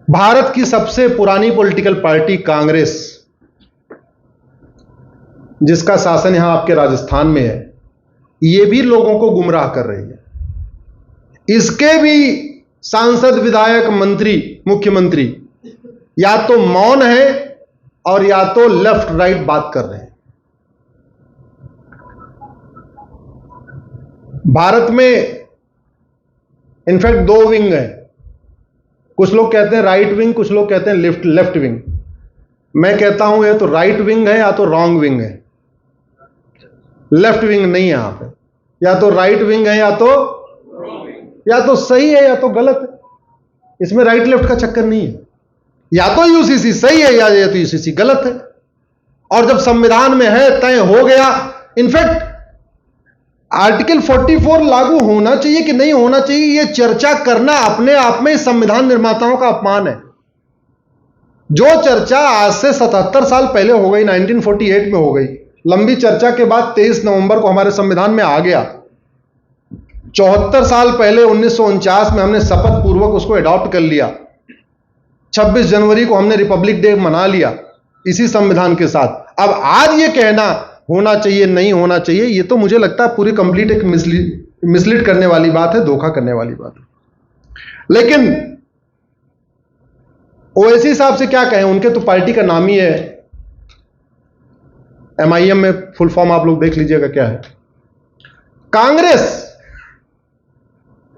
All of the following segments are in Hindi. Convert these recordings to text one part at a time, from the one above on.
भारत की सबसे पुरानी पॉलिटिकल पार्टी कांग्रेस, जिसका शासन यहां आपके राजस्थान में है, यह भी लोगों को गुमराह कर रही है। इसके भी सांसद, विधायक, मंत्री, मुख्यमंत्री या तो मौन है और या तो लेफ्ट राइट बात कर रहे हैं। भारत में इनफैक्ट दो विंग है। कुछ लोग कहते हैं राइट विंग, कुछ लोग कहते हैं लेफ्ट विंग। मैं कहता हूं ये तो राइट विंग है या तो रॉन्ग विंग है, लेफ्ट विंग नहीं है यहां पे। या तो राइट विंग है या तो सही है या तो गलत है। इसमें राइट लेफ्ट का चक्कर नहीं है। या तो यूसीसी सही है या तो यूसीसी गलत है। और जब संविधान में है, तय हो गया। इनफैक्ट आर्टिकल 44 लागू होना चाहिए कि नहीं होना चाहिए, यह चर्चा करना अपने आप में संविधान निर्माताओं का अपमान है। जो चर्चा आज से 77 साल पहले हो गई, 1948 में हो गई, लंबी चर्चा के बाद 23 नवंबर को हमारे संविधान में आ गया। 74 साल पहले 1949 में हमने शपथ पूर्वक उसको अडॉप्ट कर लिया। 26 जनवरी को हमने रिपब्लिक डे मना लिया इसी संविधान के साथ। अब आज ये कहना होना चाहिए नहीं होना चाहिए, ये तो मुझे लगता है पूरी कंप्लीट एक मिसलीड करने वाली बात है, धोखा करने वाली बात है। लेकिन ओवैसी साहब से क्या कहें, उनके तो पार्टी का नाम ही है MIM में फुल फॉर्म आप लोग देख लीजिएगा क्या है, कांग्रेस।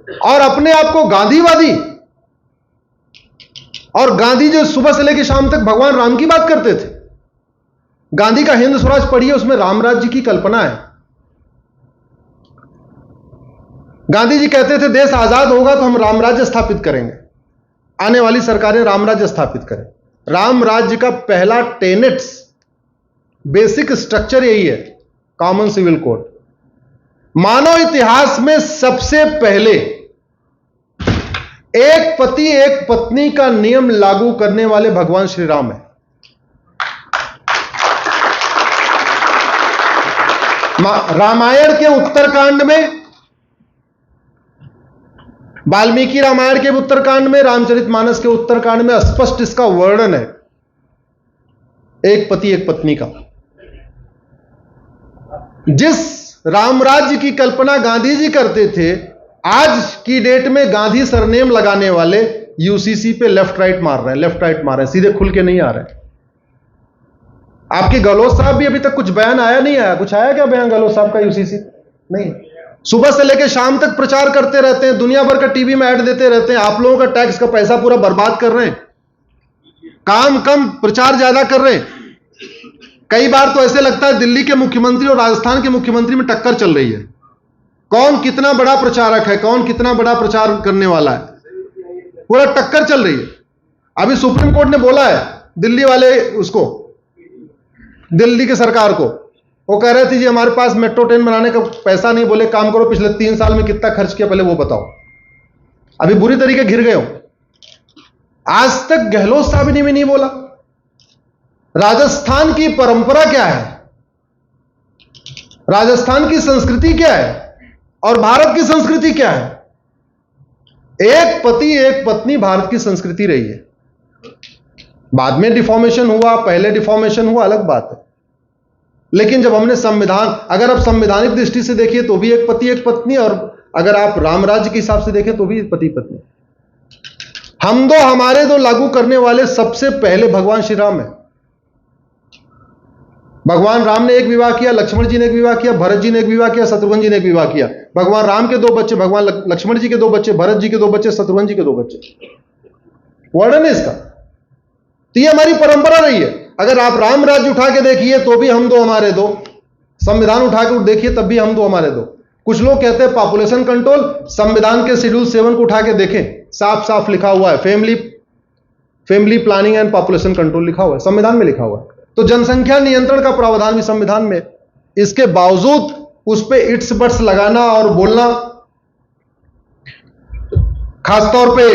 और अपने आप को गांधीवादी, और गांधी जो सुबह से लेकर शाम तक भगवान राम की बात करते थे। गांधी का हिंद स्वराज पढ़िए, उसमें राम राज्य की कल्पना है। गांधी जी कहते थे देश आजाद होगा तो हम राम राज्य स्थापित करेंगे, आने वाली सरकारें राम राज्य स्थापित करें। राम राज्य का पहला टेनेट्स, बेसिक स्ट्रक्चर यही है, कॉमन सिविल कोड। मानव इतिहास में सबसे पहले एक पति एक पत्नी का नियम लागू करने वाले भगवान श्री राम है। रामायण के उत्तरकांड में, वाल्मीकि रामायण के उत्तरकांड में, रामचरितमानस के उत्तरकांड में स्पष्ट इसका वर्णन है, एक पति एक पत्नी का। जिस रामराज्य की कल्पना गांधी जी करते थे, आज की डेट में गांधी सरनेम लगाने वाले यूसीसी पे लेफ्ट राइट मार रहे हैं, सीधे खुल के नहीं आ रहे हैं। आपके गहलोत साहब भी अभी तक कुछ बयान आया नहीं आया? कुछ आया क्या बयान गहलोत साहब का यूसीसी? नहीं। सुबह से लेकर शाम तक प्रचार करते रहते हैं, दुनिया भर का टीवी में ऐड देते रहते हैं। आप लोगों का टैक्स का पैसा पूरा बर्बाद कर रहे हैं, काम कम प्रचार ज्यादा कर रहे हैं। कई बार तो ऐसे लगता है दिल्ली के मुख्यमंत्री और राजस्थान के मुख्यमंत्री में टक्कर चल रही है, कौन कितना बड़ा प्रचारक है, कौन कितना बड़ा प्रचार करने वाला है, पूरा टक्कर चल रही है। अभी सुप्रीम कोर्ट ने बोला है दिल्ली वाले उसको, दिल्ली की सरकार को, वो कह रहे थे जी हमारे पास मेट्रो ट्रेन बनाने का पैसा नहीं। बोले काम करो, पिछले 3 साल में कितना खर्च किया पहले वो बताओ। अभी बुरी तरीके घिर गए हो। आज तक गहलोत साहब ने भी नहीं बोला। राजस्थान की परंपरा क्या है, राजस्थान की संस्कृति क्या है और भारत की संस्कृति क्या है? एक पति एक पत्नी भारत की संस्कृति रही है। बाद में डिफॉर्मेशन हुआ, पहले डिफॉर्मेशन हुआ, अलग बात है। लेकिन जब हमने संविधान, अगर आप संवैधानिक दृष्टि से देखिए तो भी एक पति एक पत्नी, और अगर आप राम राज्य के हिसाब से देखें तो भी पति पत्नी। हम दो हमारे दो लागू करने वाले सबसे पहले भगवान श्री राम है। भगवान राम ने एक विवाह किया, लक्ष्मण जी ने एक विवाह किया, भरत जी ने एक विवाह किया, शत्रुघ्न जी ने एक विवाह किया। भगवान राम के 2 बच्चे, भगवान लक्ष्मण जी के 2 बच्चे, भरत जी के 2 बच्चे, शत्रुघ्न जी के 2 बच्चे। वर्णन है इसका। तो ये हमारी परंपरा रही है। अगर आप राम राज्य उठा के देखिए तो भी हम दो हमारे दो, संविधान उठा के देखिए तब भी हम दो हमारे दो। कुछ लोग कहते हैं पॉपुलेशन कंट्रोल, संविधान के शेड्यूल 7 को उठा के देखें, साफ साफ लिखा हुआ है, family planning and population control लिखा हुआ है, संविधान में लिखा हुआ है। तो जनसंख्या नियंत्रण का प्रावधान भी संविधान में। इसके बावजूद उस पर इट्स बट्स लगाना और बोलना, खासतौर पे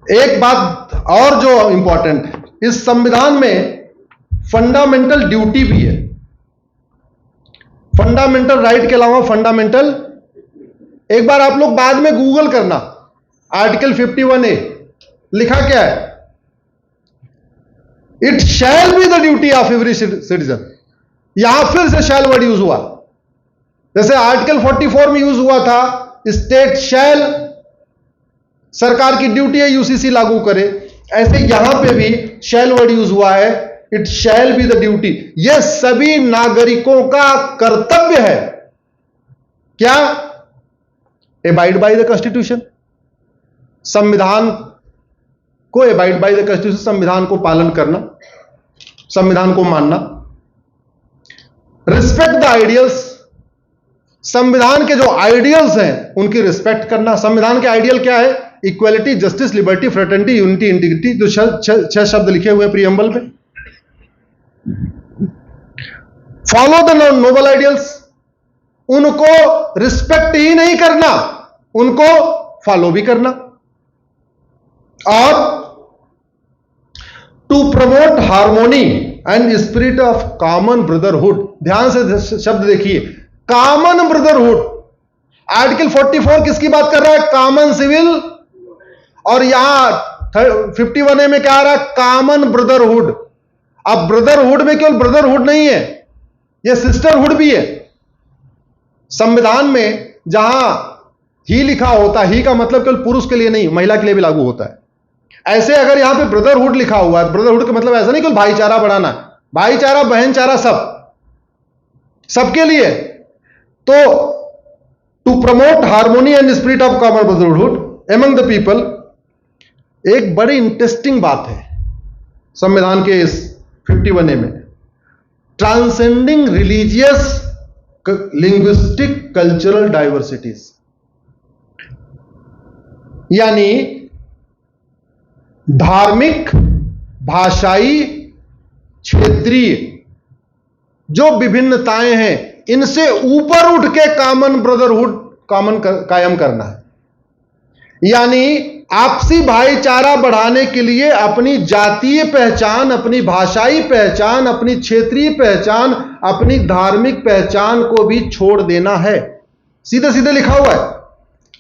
एक बात और जो इंपॉर्टेंट है, इस संविधान में फंडामेंटल ड्यूटी भी है। फंडामेंटल राइट के अलावा फंडामेंटल, एक बार आप लोग बाद में गूगल करना, आर्टिकल 51A लिखा क्या है? It shall be the duty of every citizen. यहां फिर से शैल वर्ड यूज हुआ, जैसे आर्टिकल 44 में यूज हुआ था स्टेट शैल, सरकार की ड्यूटी है यूसीसी लागू करे, ऐसे यहां पे भी शैल वर्ड यूज हुआ है, it shall be the duty. यह सभी नागरिकों का कर्तव्य है। क्या? एबाइड बाय द कॉन्स्टिट्यूशन, संविधान को एबाइड बाय द कॉन्स्टिट्यूशन, संविधान को पालन करना, संविधान को मानना, रिस्पेक्ट द आइडियल्स, संविधान के जो आइडियल्स हैं उनकी रिस्पेक्ट करना। संविधान के आइडियल क्या है? Equality, justice, liberty, fraternity, unity, integrity, जो छह शब्द लिखे हुए हैं प्रीएम्बल में। फॉलो द नोबल आइडियल्स, उनको रिस्पेक्ट ही नहीं करना, उनको फॉलो भी करना। और to promote harmony and spirit of common brotherhood, ध्यान से शब्द देखिए, कॉमन ब्रदरहुड। आर्टिकल 44 किसकी बात कर रहा है? Common civil. और यहां 51A में क्या आ रहा है? Common brotherhood. अब ब्रदरहुड में केवल ब्रदरहुड नहीं है, यह सिस्टरहुड भी है। संविधान में जहां ही लिखा होता है, ही का मतलब केवल पुरुष के लिए नहीं, महिला के लिए भी लागू होता है। ऐसे अगर यहां पे ब्रदरहुड लिखा हुआ है, ब्रदरहुड का मतलब ऐसा नहीं केवल भाईचारा बढ़ाना, भाईचारा, बहनचारा, सबके लिए। तो to promote harmony and spirit of common brotherhood among the people, एक बड़ी इंटरेस्टिंग बात है संविधान के इस 51A में, transcending religious, linguistic, cultural diversities, यानी धार्मिक, भाषाई, क्षेत्रीय जो विभिन्नताएं हैं, इनसे ऊपर उठ के कॉमन ब्रदरहुड, कॉमन कायम करना है। यानी आपसी भाईचारा बढ़ाने के लिए अपनी जातीय पहचान, अपनी भाषाई पहचान, अपनी क्षेत्रीय पहचान, अपनी धार्मिक पहचान को भी छोड़ देना है, सीधे सीधे लिखा हुआ है।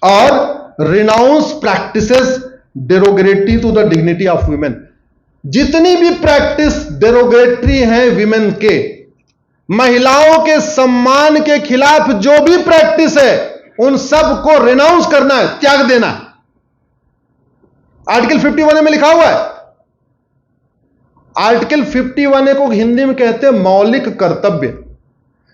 और renounce practices derogatory to the dignity of women, जितनी भी प्रैक्टिस डेरोगेटरी हैं विमेन के, महिलाओं के सम्मान के खिलाफ जो भी प्रैक्टिस है, उन सब को रिनाउंस करना है, त्याग देना है। आर्टिकल 51A में लिखा हुआ है। आर्टिकल 51A को हिंदी में कहते हैं मौलिक कर्तव्य।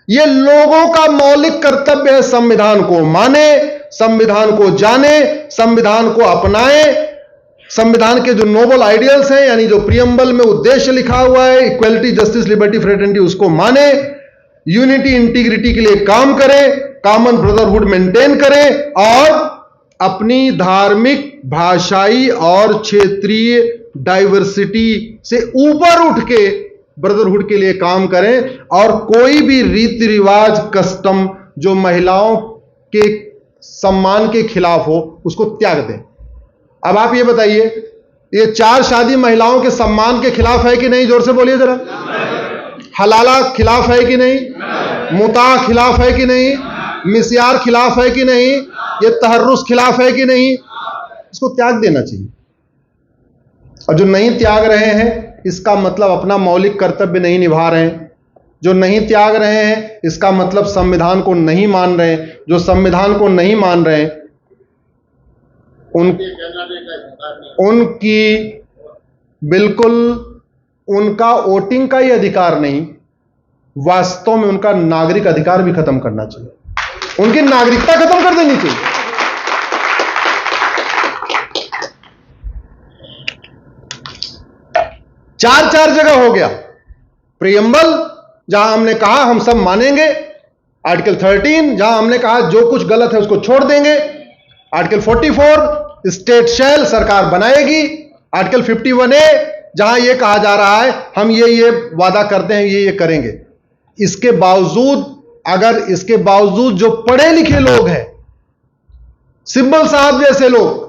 यह लोगों का मौलिक कर्तव्य है, संविधान को माने, संविधान को जाने, संविधान को अपनाए, संविधान के जो नोबल आइडियल्स हैं, यानी जो प्रीएम्बल में उद्देश्य लिखा हुआ है, इक्वालिटी, जस्टिस, लिबर्टी, फ्रेटर्निटी, उसको माने, यूनिटी, इंटीग्रिटी के लिए काम करें, कॉमन ब्रदरहुड मेंटेन करें, और अपनी धार्मिक, भाषाई और क्षेत्रीय डाइवर्सिटी से ऊपर उठ के ब्रदरहुड के लिए काम करें, और कोई भी रीति रिवाज, कस्टम जो महिलाओं के सम्मान के खिलाफ हो, उसको त्याग दें। अब आप ये बताइए, ये 4 शादी महिलाओं के सम्मान के खिलाफ है कि नहीं? जोर से बोलिए जरा। हलाला खिलाफ है कि नहीं? मुता खिलाफ है कि नहीं? मिस्यार खिलाफ है कि नहीं? ये तहर्रुस खिलाफ है कि नहीं? इसको त्याग देना चाहिए। और जो नहीं त्याग रहे हैं, इसका मतलब अपना मौलिक कर्तव्य नहीं निभा रहे हैं। जो नहीं त्याग रहे हैं, इसका मतलब संविधान को नहीं मान रहे हैं। जो संविधान को नहीं मान रहे हैं, उनकी बिल्कुल, उनका वोटिंग का ही अधिकार नहीं, वास्तव में उनका नागरिक अधिकार भी खत्म करना चाहिए, उनकी नागरिकता खत्म कर देनी चाहिए। चार जगह हो गया। प्रीएम्बल जहां हमने कहा हम सब मानेंगे, आर्टिकल 13 जहां हमने कहा जो कुछ गलत है उसको छोड़ देंगे, आर्टिकल 44 स्टेट शैल, सरकार बनाएगी, आर्टिकल 51A जहां यह कहा जा रहा है हम ये वादा करते हैं, ये करेंगे। इसके बावजूद, अगर इसके बावजूद जो पढ़े लिखे लोग हैं, सिब्बल साहब जैसे लोग,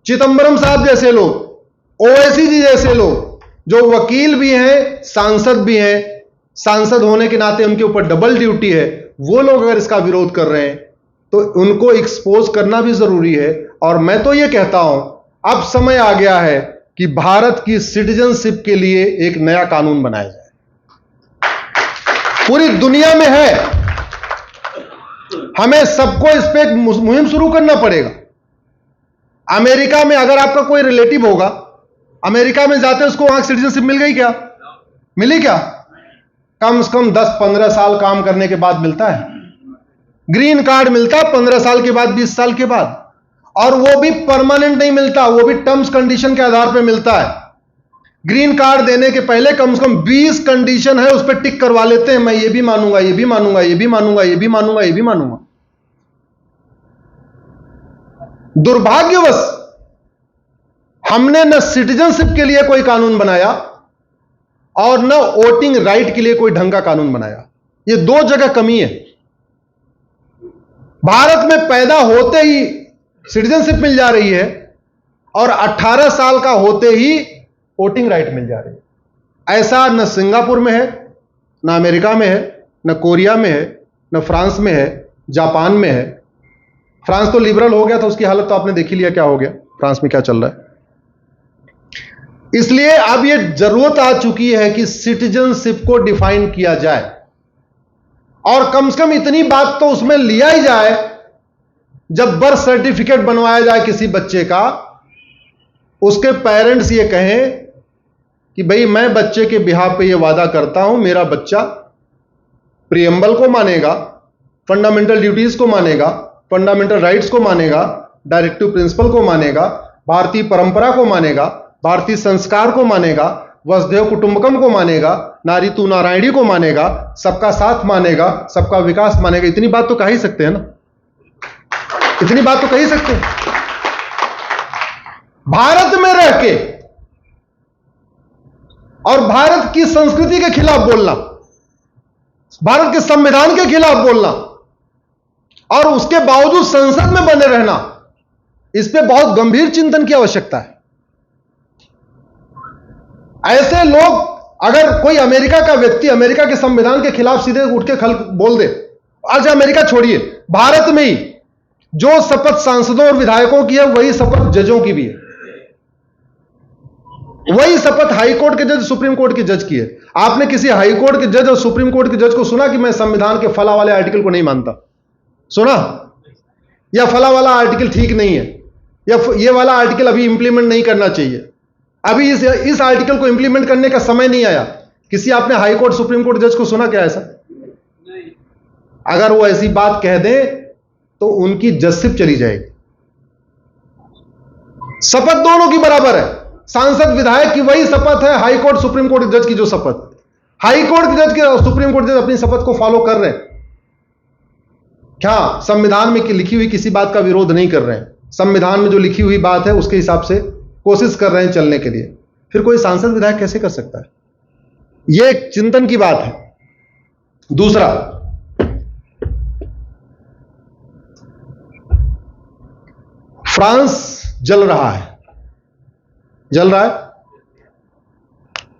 चिदंबरम साहब जैसे लोग, ओवैसी जी जैसे लोग, जो वकील भी हैं, सांसद भी हैं, सांसद होने के नाते उनके ऊपर डबल ड्यूटी है, वो लोग अगर इसका विरोध कर रहे हैं तो उनको एक्सपोज करना भी जरूरी है। और मैं तो ये कहता हूं अब समय आ गया है कि भारत की सिटीजनशिप के लिए एक नया कानून बनाया जाए। पूरी दुनिया में है, हमें सबको इस पे एक मुहिम शुरू करना पड़ेगा। अमेरिका में अगर आपका कोई रिलेटिव होगा, अमेरिका में जाते उसको वहां सिटीजनशिप मिल गई क्या? मिली क्या? कम से कम 10-15 साल काम करने के बाद मिलता है। ग्रीन कार्ड मिलता है 15 साल के बाद, 20 साल के बाद, और वो भी परमानेंट नहीं मिलता, वो भी टर्म्स कंडीशन के आधार पर मिलता है। ग्रीन कार्ड देने के पहले कम से कम 20 कंडीशन है, उस पर टिक करवा लेते हैं, मैं ये भी मानूंगा, ये भी मानूंगा, ये भी मानूंगा, ये भी मानूंगा, ये भी मानूंगा। दुर्भाग्यवश हमने न सिटीजनशिप के लिए कोई कानून बनाया और न वोटिंग राइट के लिए कोई ढंग का कानून बनाया। ये दो जगह कमी है। भारत में पैदा होते ही सिटीजनशिप मिल जा रही है और 18 साल का होते ही वोटिंग राइट मिल जा रही है। ऐसा न सिंगापुर में है, न अमेरिका में है, न कोरिया में है, न फ्रांस में है, जापान में है। फ्रांस तो लिबरल हो गया था, उसकी हालत तो आपने देख ही लिया क्या हो गया, फ्रांस में क्या चल रहा है। इसलिए अब यह जरूरत आ चुकी है कि सिटीजनशिप को डिफाइन किया जाए और कम से कम इतनी बात तो उसमें लिया ही जाए, जब बर्थ सर्टिफिकेट बनवाया जाए किसी बच्चे का, उसके पेरेंट्स ये कहें कि भाई मैं बच्चे के बिहाफ पे ये वादा करता हूं, मेरा बच्चा प्रियम्बल को मानेगा, फंडामेंटल ड्यूटीज को मानेगा, फंडामेंटल राइट्स को मानेगा, डायरेक्टिव प्रिंसिपल को मानेगा, भारतीय परंपरा को मानेगा, भारतीय संस्कार को मानेगा, वसुधैव कुटुंबकम को मानेगा, नारी तू नारायणी को मानेगा, सबका साथ मानेगा, सबका विकास मानेगा। इतनी बात तो कह ही सकते हैं ना, इतनी बात तो कह ही सकते हैं। भारत में रह के और भारत की संस्कृति के खिलाफ बोलना, भारत के संविधान के खिलाफ बोलना और उसके बावजूद संसद में बने रहना, इस पे बहुत गंभीर चिंतन की आवश्यकता है। ऐसे लोग, अगर कोई अमेरिका का व्यक्ति अमेरिका के संविधान के खिलाफ सीधे उठ के खल बोल दे, आज अमेरिका छोड़िए, भारत में ही जो शपथ सांसदों और विधायकों की है वही शपथ जजों की भी है, वही शपथ हाई कोर्ट के जज, सुप्रीम कोर्ट के जज की है। आपने किसी हाई कोर्ट के जज और सुप्रीम कोर्ट के जज को सुना कि मैं संविधान के फला वाले आर्टिकल को नहीं मानता? सुना? या फला वाला आर्टिकल ठीक नहीं है, या ये वाला आर्टिकल अभी इंप्लीमेंट नहीं करना चाहिए, अभी इस आर्टिकल को इंप्लीमेंट करने का समय नहीं आया? किसी आपने हाई कोर्ट सुप्रीम कोर्ट जज को सुना क्या ऐसा? अगर वो ऐसी बात कह दें तो उनकी जजशिप चली जाएगी। शपथ दोनों की बराबर है, सांसद विधायक की वही शपथ है, हाई कोर्ट सुप्रीम कोर्ट जज की जो शपथ, हाई कोर्ट के जज के और सुप्रीम कोर्ट जज अपनी शपथ को फॉलो कर रहे हैं। क्या संविधान में लिखी हुई किसी बात का विरोध नहीं कर रहे हैं, संविधान में जो लिखी हुई बात है उसके हिसाब से कोशिश कर रहे हैं चलने के लिए। फिर कोई सांसद विधायक कैसे कर सकता है? यह एक चिंतन की बात है। दूसरा, फ्रांस जल रहा है, जल रहा है।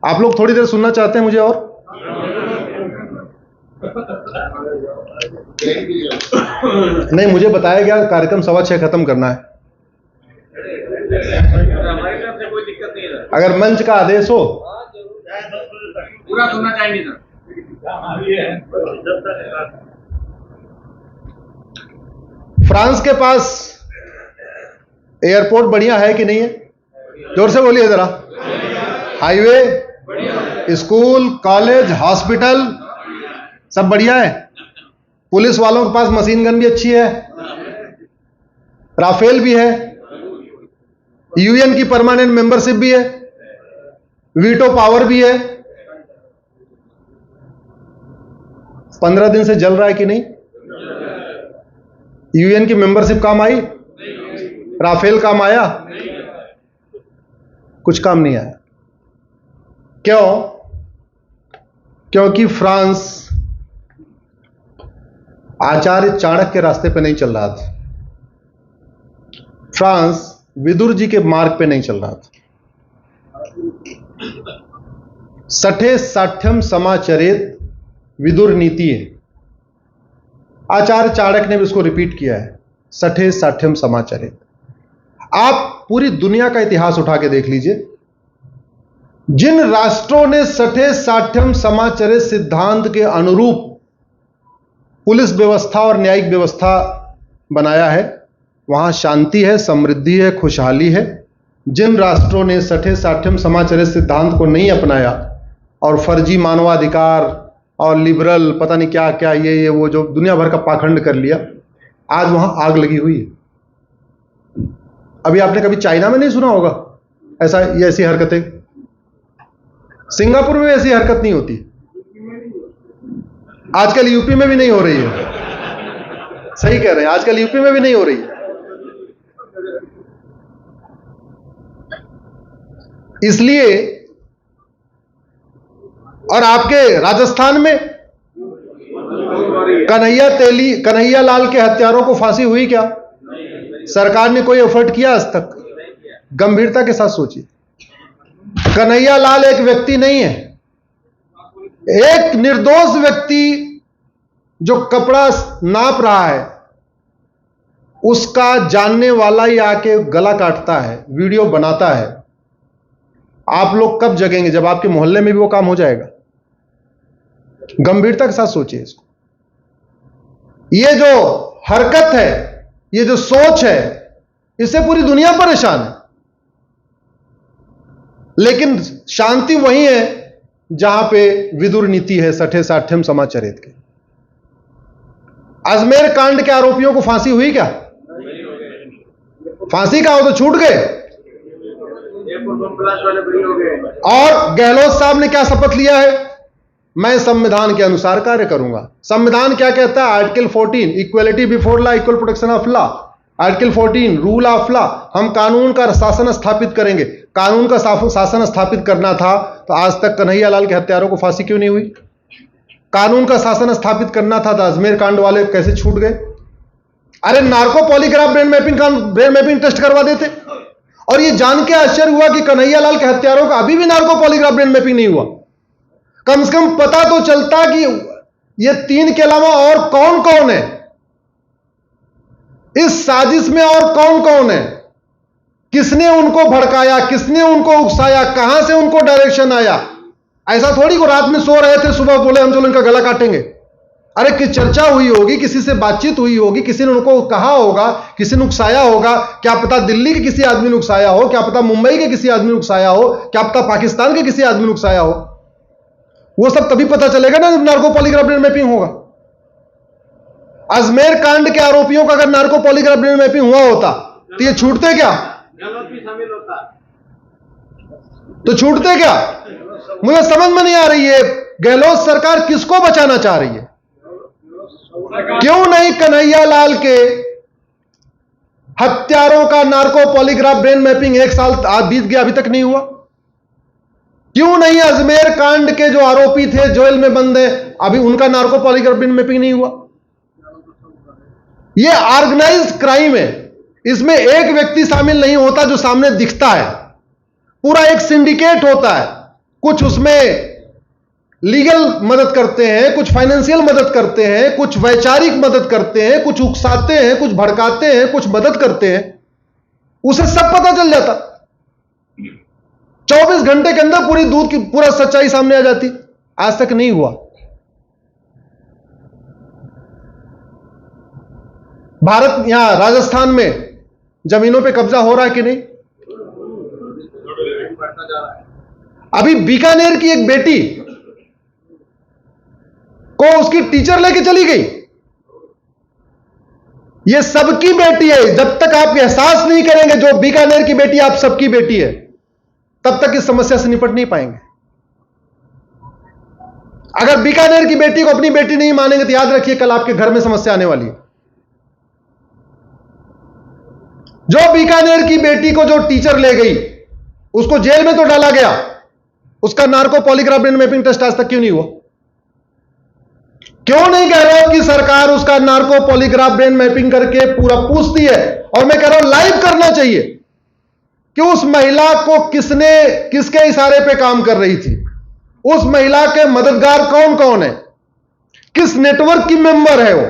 आप लोग थोड़ी देर सुनना चाहते हैं मुझे? और नहीं, मुझे बताया गया कार्यक्रम 6:15 खत्म करना है। अगर मंच का आदेश हो पूरा सुनना चाहिए सर। फ्रांस के पास एयरपोर्ट बढ़िया है कि नहीं है? जोर से बोलिए जरा। हाईवे, स्कूल, कॉलेज, हॉस्पिटल सब बढ़िया है। पुलिस वालों के पास मशीन गन भी अच्छी है, राफेल भी है, यूएन की परमानेंट मेंबरशिप भी है, वीटो पावर भी है। 15 दिन से जल रहा है कि नहीं? यूएन की मेंबरशिप काम आई? राफेल काम आया? कुछ काम नहीं आया। क्यों? क्योंकि फ्रांस आचार्य चाणक्य के रास्ते पे नहीं चल रहा था, फ्रांस विदुर जी के मार्ग पे नहीं चल रहा था। सठे साठ्यम समाचरित विदुर नीति है, आचार्य चाणक्य ने भी उसको रिपीट किया है, सठे साठ्यम समाचरित। आप पूरी दुनिया का इतिहास उठा के देख लीजिए, जिन राष्ट्रों ने सठे साठ्यम समाचरित सिद्धांत के अनुरूप पुलिस व्यवस्था और न्यायिक व्यवस्था बनाया है, वहां शांति है, समृद्धि है, खुशहाली है। जिन राष्ट्रों ने सठे साठ्यम समाचरित सिद्धांत को नहीं अपनाया और फर्जी मानवाधिकार और लिबरल पता नहीं क्या क्या ये वो जो दुनिया भर का पाखंड कर लिया, आज वहां आग लगी हुई है। अभी आपने कभी चाइना में नहीं सुना होगा ऐसी हरकतें? सिंगापुर में ऐसी हरकत नहीं होती, आजकल यूपी में भी नहीं हो रही है। सही कह रहे हैं, आजकल यूपी में भी नहीं हो रही है। इसलिए, और आपके राजस्थान में कन्हैया लाल के हत्यारों को फांसी हुई क्या? सरकार ने कोई एफर्ट किया आज तक? गंभीरता के साथ सोचिए, कन्हैया लाल एक व्यक्ति नहीं है, एक निर्दोष व्यक्ति जो कपड़ा नाप रहा है उसका जानने वाला ही आके गला काटता है, वीडियो बनाता है। आप लोग कब जगेंगे? जब आपके मोहल्ले में भी वो काम हो जाएगा। गंभीरता के साथ सोचिए इसको। ये जो हरकत है, ये जो सोच है, इससे पूरी दुनिया परेशान है। लेकिन शांति वही है जहां पे विदुर नीति है, सठे साठ्यम समाचरित के। अजमेर कांड के आरोपियों को फांसी हुई क्या? फांसी का हो तो छूट गए। और गहलोत साहब ने क्या शपथ लिया है? मैं संविधान के अनुसार कार्य करूंगा। संविधान क्या कहता है? Article 14 equality before law, equal protection of law. Article 14 rule of law, हम कानून का शासन स्थापित करेंगे। कानून का शासन स्थापित करना था तो आज तक कन्हैया लाल के हत्यारों को फांसी क्यों नहीं हुई? कानून का शासन स्थापित करना था तो अजमेर कांड वाले कैसे छूट गए? अरे narco polygraph brain mapping test करवा देते। और ये जान के आश्चर्य हुआ कि कन्हैया लाल के हत्यारों का अभी भी नार्को पॉलीग्राफ ब्रेन मैपिंग नहीं हुआ। कम से कम पता तो चलता कि ये तीन के अलावा और कौन कौन है इस साजिश में, और कौन कौन है, किसने उनको भड़काया, किसने उनको उकसाया, कहां से उनको डायरेक्शन आया। ऐसा थोड़ी को रात में सो रहे थे, सुबह बोले हम चलो इनका गला काटेंगे। अरे कि चर्चा हुई होगी, किसी से बातचीत हुई होगी, किसी ने उनको कहा होगा, किसी ने उकसाया होगा। क्या पता दिल्ली के किसी आदमी ने उकसाया हो, क्या पता मुंबई के किसी आदमी ने उकसाया हो, क्या पता पाकिस्तान के किसी आदमी ने उकसाया हो। वो सब तभी पता चलेगा ना जब नार्को पॉलीग्राफ ब्रेन मैपिंग होगा। अजमेर कांड के आरोपियों का अगर नार्को पॉलीग्राफ ब्रेन मैपिंग हुआ होता तो ये छूटते क्या? तो छूटते क्या? मुझे समझ में नहीं आ रही है गहलोत सरकार किसको बचाना चाह रही है। क्यों नहीं कन्हैया लाल के हत्यारों का नार्को पॉलीग्राफ ब्रेन मैपिंग 1 साल बीत गया, अभी तक नहीं हुआ? क्यों नहीं अजमेर कांड के जो आरोपी थे जेल में बंद है, अभी उनका नार्को पॉलीग्राफ ब्रेन मैपिंग नहीं हुआ? यह ऑर्गेनाइज्ड क्राइम है, इसमें एक व्यक्ति शामिल नहीं होता जो सामने दिखता है, पूरा एक सिंडिकेट होता है। कुछ उसमें लीगल मदद करते हैं, कुछ फाइनेंशियल मदद करते हैं, कुछ वैचारिक मदद करते हैं, कुछ उकसाते हैं, कुछ भड़काते हैं, कुछ मदद करते हैं। उसे सब पता चल जाता। 24 घंटे के अंदर पूरी दूध की पूरा सच्चाई सामने आ जाती। आज तक नहीं हुआ। भारत यहां राजस्थान में जमीनों पे कब्जा हो रहा है कि नहीं? अभी बीकानेर की एक बेटी को उसकी टीचर लेके चली गई। ये सबकी बेटी है। जब तक आप एहसास नहीं करेंगे जो बीकानेर की बेटी आप सबकी बेटी है, तब तक इस समस्या से निपट नहीं पाएंगे। अगर बीकानेर की बेटी को अपनी बेटी नहीं मानेंगे तो याद रखिए कल आपके घर में समस्या आने वाली है। जो बीकानेर की बेटी को जो टीचर ले गई उसको जेल में तो डाला गया, उसका narco polygraph brain mapping test आज तक क्यों नहीं हुआ? क्यों नहीं कह रहा हूं कि सरकार उसका नार्को पॉलीग्राफ ब्रेन मैपिंग करके पूरा पूछती है? और मैं कह रहा हूं लाइव करना चाहिए कि उस महिला को किसके इशारे पे काम कर रही थी, उस महिला के मददगार कौन कौन है, किस नेटवर्क की मेंबर है वो।